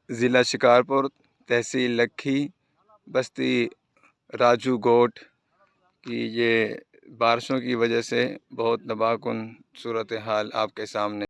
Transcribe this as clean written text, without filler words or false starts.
ज़िला शिकारपुर, तहसील लखी, बस्ती राजू गोट की ये बारिशों की वजह से बहुत तबाहकुन सूरत हाल आपके सामने